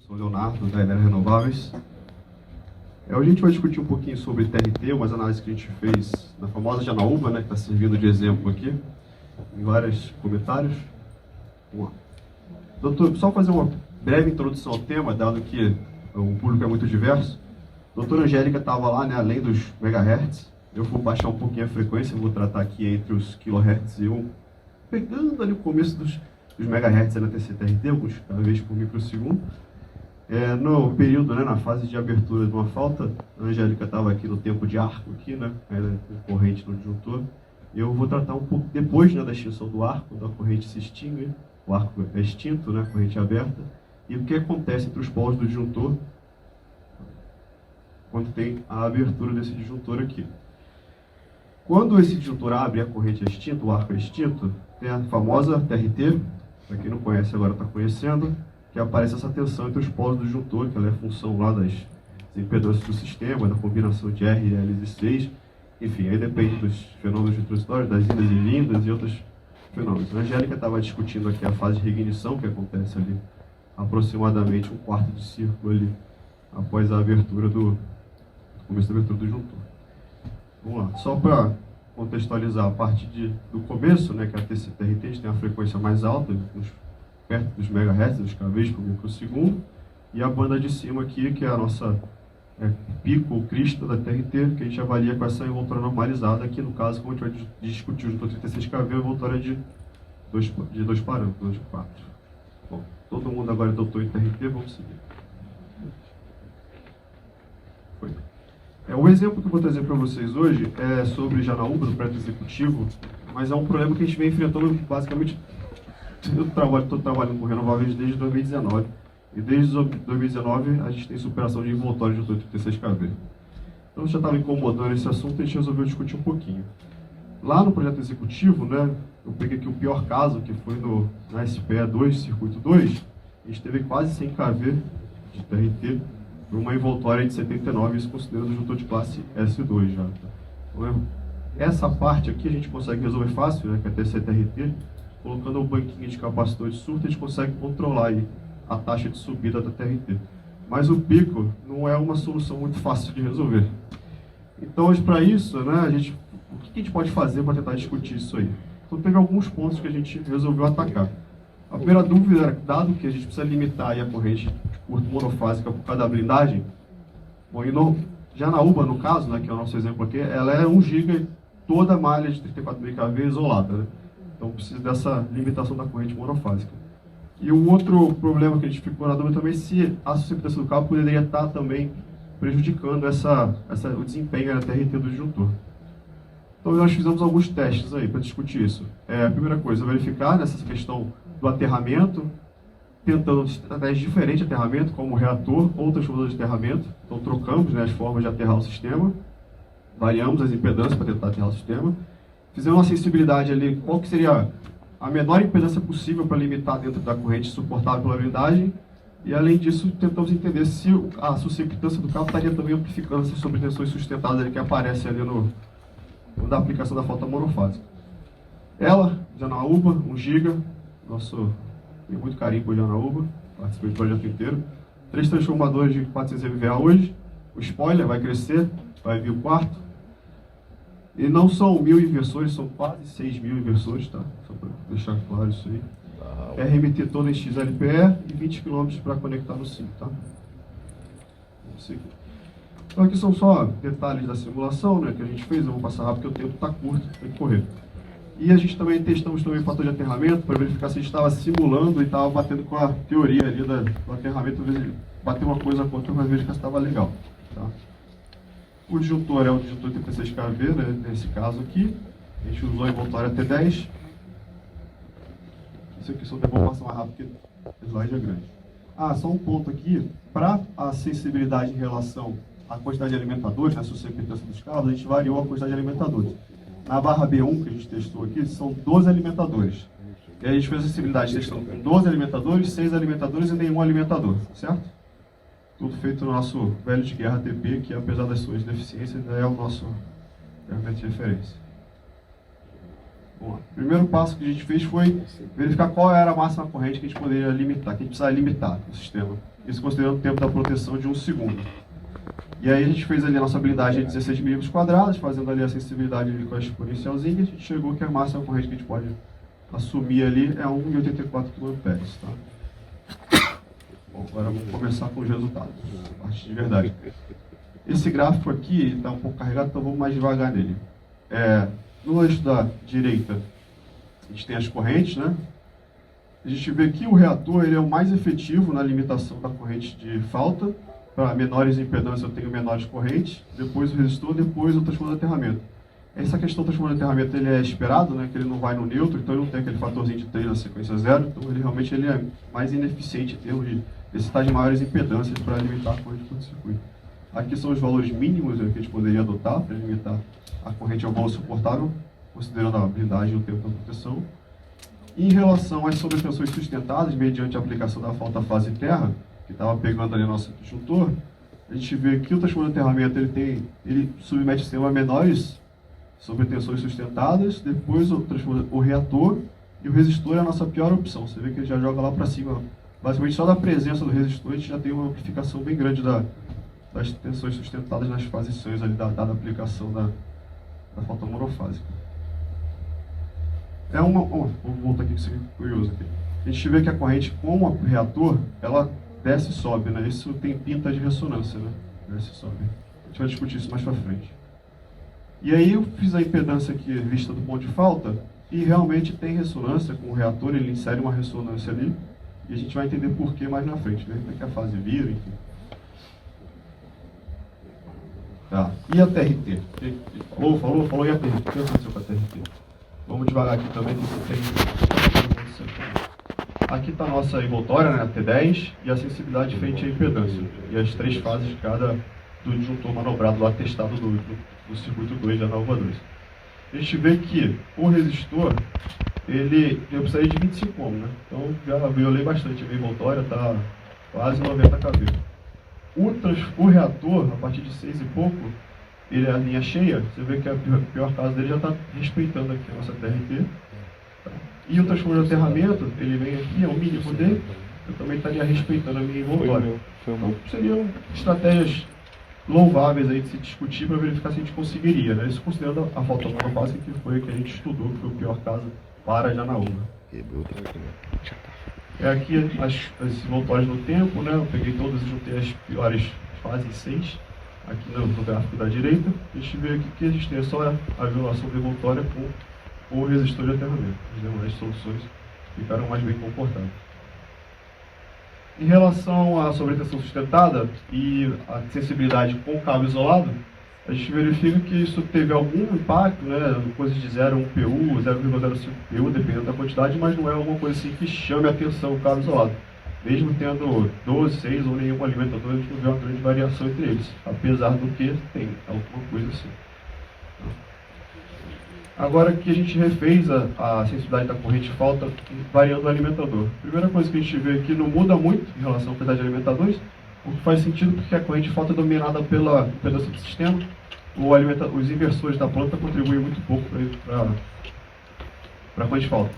Sou Leonardo, da Enel Renováveis. Hoje a gente vai discutir um pouquinho sobre TRT, umas análises que a gente fez na famosa Janaúba, né, que está servindo de exemplo aqui, em vários comentários. Vamos lá. Doutor, só fazer uma breve introdução ao tema, dado que o público é muito diverso. A doutora Angélica estava lá, né, além dos megahertz. Eu vou baixar um pouquinho a frequência, vou tratar aqui entre os kilohertz e pegando ali o começo dos megahertz na TC-TRT, alguns cada vez por microsegundo. No período, né, na fase de abertura de uma falta, a Angélica estava aqui no tempo de arco, aqui, né, era corrente no disjuntor. Eu vou tratar um pouco depois, né, da extinção do arco, da corrente se extingue, o arco é extinto, né, corrente aberta, e o que acontece entre os polos do disjuntor quando tem a abertura desse disjuntor aqui. Quando esse disjuntor abre e a corrente é extinta, o arco é extinto, tem a famosa TRT, para quem não conhece agora está conhecendo, que aparece essa tensão entre os polos do disjuntor, que ela é função lá das impedâncias do sistema, da combinação de R, L e 6, enfim, aí depende dos fenômenos de transitórios, das indas e vindas e outros fenômenos. A Angélica estava discutindo aqui a fase de reignição, que acontece ali aproximadamente um quarto de círculo ali, após a abertura começo da abertura do disjuntor. Vamos lá, só para contextualizar a parte do começo, né, que a TC-TRT, a gente tem a frequência mais alta, perto dos megahertz, dos kb por microsegundo, e a banda de cima aqui, que é a nossa pico ou crista da TRT, que a gente avalia com essa envoltória normalizada, aqui no caso, como a gente vai discutir o disjuntor 36 kV, a envoltória de dois parâmetros, não de 4. Bom, todo mundo agora é doutor em TRT, vamos seguir. Foi. O exemplo que eu vou trazer para vocês hoje é sobre Janaúba, do prédio executivo, mas é um problema que a gente vem enfrentando basicamente. Eu estou trabalhando com renováveis desde 2019, e desde 2019 a gente tem superação de envoltório de 36 kV. Então já estava incomodando esse assunto e a gente resolveu discutir um pouquinho. Lá no projeto executivo, né, eu peguei aqui o pior caso, que foi na SPE 2, circuito 2, a gente teve quase 100 kV de TRT, por uma envoltória de 79, isso considerando o disjuntor de classe S2 já. Então, essa parte aqui a gente consegue resolver fácil, né, que é TC-TRT, colocando um banquinho de capacitor de surto, a gente consegue controlar aí a taxa de subida da TRT. Mas o pico não é uma solução muito fácil de resolver. Então, hoje, para isso, né, o que a gente pode fazer para tentar discutir isso aí? Então, teve alguns pontos que a gente resolveu atacar. A primeira dúvida era, dado que a gente precisa limitar aí a corrente de curto monofásica por causa da blindagem, bom, Janaúba, no caso, né, que é o nosso exemplo aqui, ela é 1 GB toda a malha de 34.000 kV isolada, né? Então precisa dessa limitação da corrente monofásica. E um outro problema que a gente ficou na dúvida também, se a susceptância do cabo poderia estar também prejudicando o desempenho da TRT do disjuntor. Então nós fizemos alguns testes aí para discutir isso. A primeira coisa, verificar nessa questão do aterramento, tentando estratégias diferentes de aterramento, como reator ou transformador de aterramento. Então trocamos, né, as formas de aterrar o sistema, variamos as impedâncias para tentar aterrar o sistema. Fizemos uma sensibilidade ali, qual que seria a menor impedância possível para limitar dentro da corrente suportável pela blindagem. E além disso, tentamos entender se a susceptância do cabo estaria também amplificando essas sobretensões sustentadas ali que aparecem ali da aplicação da falta monofásica. Ela, Janaúba, 1 GB, tem muito carinho por Janaúba, participei do projeto inteiro. 3 transformadores de 400 MVA hoje, o spoiler vai crescer, vai vir o quarto. E não são 1.000 inversores, são quase 6.000 inversores, tá? Só para deixar claro isso aí. RMT toda em XLPE e 20 km para conectar no SIM, tá? Vamos seguir. Então aqui são só detalhes da simulação, né, que a gente fez, eu vou passar rápido porque o tempo está curto, tem que correr. E a gente também testamos o fator de aterramento para verificar se a gente estava simulando e estava batendo com a teoria ali do aterramento, às vezes bater uma coisa com outra, mas verificar se estava legal, tá? O disjuntor é o disjuntor 36 kV, né, nesse caso aqui. A gente usou a envoltória T10. Isso aqui só vou passar mais rápido porque o slide é grande. Só um ponto aqui. Para a sensibilidade em relação à quantidade de alimentadores, na susceptância dos cabos, a gente variou a quantidade de alimentadores. Na barra B1 que a gente testou aqui, são 12 alimentadores. E a gente fez a sensibilidade testando com 12 alimentadores, 6 alimentadores e nenhum alimentador, certo? Tudo feito no nosso velho de guerra TP, que apesar das suas deficiências, ainda é o nosso ferramenta de referência. Vamos lá. O primeiro passo que a gente fez foi verificar qual era a máxima corrente que a gente poderia limitar, que a gente precisava limitar no sistema. Isso considerando o tempo da proteção de 1 segundo. E aí a gente fez ali a nossa habilidade de 16 milímetros quadrados, fazendo ali a sensibilidade ali com a exponencialzinha, e a gente chegou que a máxima corrente que a gente pode assumir ali é 1,84 kA. Tá? Bom, agora vamos começar com os resultados, a parte de verdade. Esse gráfico aqui está um pouco carregado, então vamos mais devagar nele. No eixo da direita, a gente tem as correntes, né? A gente vê que o reator ele é o mais efetivo na limitação da corrente de falta. Para menores impedâncias eu tenho menores correntes, depois o resistor, depois o transformador de aterramento. Essa questão do transformador de aterramento ele é esperado, né, que ele não vai no neutro, então ele não tem aquele fatorzinho de 3 na sequência 0, então ele realmente é mais ineficiente em termos de necessitar de maiores impedâncias para limitar a corrente de curto-circuito. Aqui são os valores mínimos que a gente poderia adotar para limitar a corrente ao valor suportável, considerando a blindagem e o tempo da proteção. Em relação às sobretensões sustentadas mediante a aplicação da falta fase terra, que estava pegando ali o nosso disjuntor, a gente vê que o transformador de aterramento ele submete o sistema a menores sobretensões sustentadas, depois o reator e o resistor é a nossa pior opção. Você vê que ele já joga lá para cima. Basicamente só da presença do resistor a gente já tem uma amplificação bem grande das tensões sustentadas nas fases 6 ali, dada a aplicação da falta monofásica. Vou voltar aqui que isso é curioso aqui. A gente vê que a corrente com o reator, ela desce e sobe, né? Isso tem pinta de ressonância, né? Desce e sobe. A gente vai discutir isso mais pra frente. E aí eu fiz a impedância aqui vista do ponto de falta e realmente tem ressonância com o reator, ele insere uma ressonância ali e a gente vai entender por que mais na frente, né? Como é que a fase vira, enfim. Tá. E a TRT? Falou e a TRT? O que aconteceu com a TRT? Vamos devagar aqui também, que isso tem... Aqui está a nossa envoltória, né, a T10, e a sensibilidade frente à impedância. E as 3 fases de cada do disjuntor manobrado lá testado do circuito 2 da Nova 2. A gente vê que o resistor, eu precisaria de 25 ohms, né? Então já violei bastante a minha envoltória, está quase 90 kV. O reator, a partir de 6 e pouco, ele é a linha cheia, você vê que a pior caso dele já está respeitando aqui a nossa TRT. E o transformador de aterramento, ele vem aqui, é o mínimo dele, eu também estaria respeitando a minha envoltória. Então, seriam estratégias louváveis aí de se discutir para verificar se a gente conseguiria, né? Isso considerando a falta monofásica que foi a que a gente estudou, que foi o pior caso para Janaúba. Aqui as envoltórias no tempo, né? Eu peguei todas e juntei as piores fases 6, aqui no gráfico da direita. A gente vê aqui que a gente tem só a violação da envoltória com o resistor de aterramento. As demais soluções ficaram mais bem comportadas. Em relação à sobretensão sustentada e a sensibilidade com o cabo isolado, a gente verifica que isso teve algum impacto, né, coisas de 0 a 1 PU, 0,05 PU, dependendo da quantidade, mas não é alguma coisa assim que chame a atenção o cabo isolado. Mesmo tendo 12, 6 ou nenhum alimentador, a gente não vê uma grande variação entre eles, apesar do que tem alguma coisa assim. Agora que a gente refez a sensibilidade da corrente de falta variando o alimentador. A primeira coisa que a gente vê aqui não muda muito em relação à quantidade de alimentadores, o que faz sentido porque a corrente de falta é dominada pela impedância do sistema. Os inversores da planta contribuem muito pouco para a corrente de falta.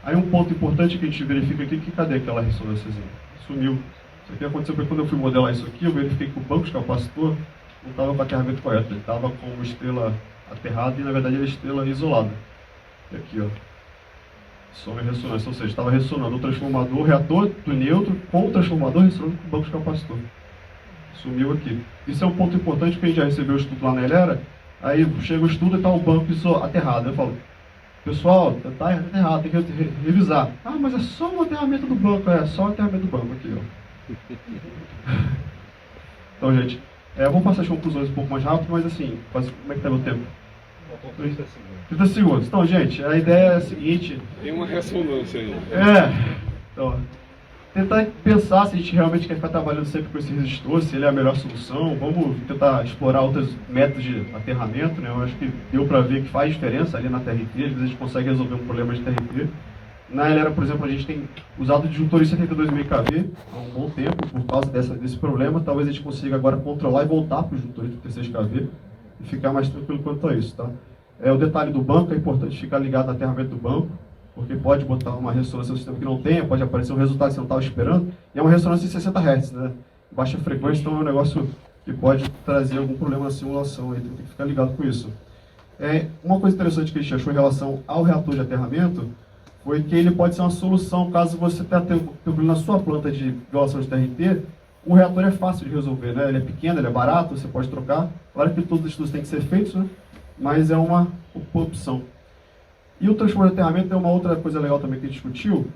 Aí um ponto importante que a gente verifica aqui, que cadê aquela ressonânciazinha? Sumiu. Isso aqui aconteceu porque quando eu fui modelar isso aqui, eu verifiquei que o banco de capacitor não estava com o aterramento correto, ele estava com uma estrela aterrada e na verdade era estrela isolada. E aqui, ó, som e ressonância, ou seja, estava ressonando o transformador, o reator do neutro com o transformador ressonando com o banco de capacitor. Sumiu aqui. Isso é um ponto importante porque a gente já recebeu o estudo lá na Elera, aí chega o estudo e está o banco aterrado. Eu falo, pessoal, está aterrado, tem que revisar. Ah, mas é só o aterramento do banco, só o aterramento do banco aqui, ó. Então, gente, vamos passar as conclusões um pouco mais rápido, mas assim, como é que está meu tempo? 30 segundos. Então, gente, a ideia é a seguinte... Tem uma ressonância aí. Então, tentar pensar se a gente realmente quer ficar trabalhando sempre com esse resistor, se ele é a melhor solução. Vamos tentar explorar outros métodos de aterramento, né? Eu acho que deu para ver que faz diferença ali na TRT, às vezes a gente consegue resolver um problema de TRT. Na Elera, por exemplo, a gente tem usado disjuntores 72,5 kV há um bom tempo por causa desse problema. Talvez a gente consiga agora controlar e voltar para os disjuntores de 36 kV e ficar mais tranquilo quanto a isso, tá? O detalhe do banco, é importante ficar ligado no aterramento do banco, porque pode botar uma ressonância no sistema que não tenha, pode aparecer um resultado que você não estava esperando, e é uma ressonância de 60 Hz, né? Baixa frequência, então é um negócio que pode trazer algum problema na simulação, aí tem que ficar ligado com isso. Uma coisa interessante que a gente achou em relação ao reator de aterramento foi que ele pode ser uma solução caso você tenha um problema na sua planta de violação de TRT. O reator é fácil de resolver, né? Ele é pequeno, ele é barato, você pode trocar. Claro que todos os estudos têm que ser feitos, né? Mas é uma opção. E o transformador de aterramento é uma outra coisa legal também que a gente discutiu,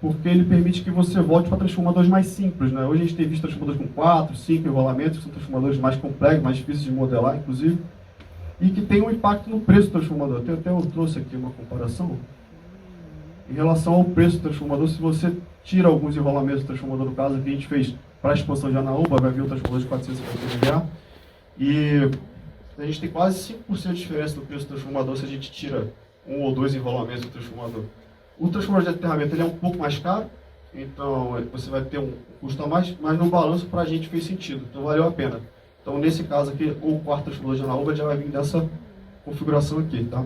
porque ele permite que você volte para transformadores mais simples, né? Hoje a gente tem visto transformadores com 4, 5 enrolamentos, que são transformadores mais complexos, mais difíceis de modelar, inclusive, e que tem um impacto no preço do transformador. Eu trouxe aqui uma comparação. Em relação ao preço do transformador, se você tira alguns enrolamentos do transformador, no caso que a gente fez para a expansão de Anaúba, vai vir um transformador de 450 MVA, e a gente tem quase 5% de diferença no preço do transformador se a gente tira um ou dois enrolamentos do transformador. O transformador de aterramento ele é um pouco mais caro, então você vai ter um custo a mais, mas no balanço para a gente fez sentido, então valeu a pena. Então nesse caso aqui, o quarto transformador de Anaúba já vai vir dessa configuração aqui, tá?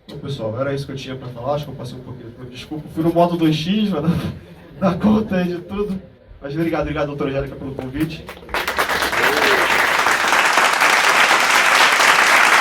Então pessoal, era isso que eu tinha para falar, acho que eu passei um pouquinho, desculpa, fui no modo 2x, vai dar conta aí de tudo, mas obrigado doutora Angélica pelo convite.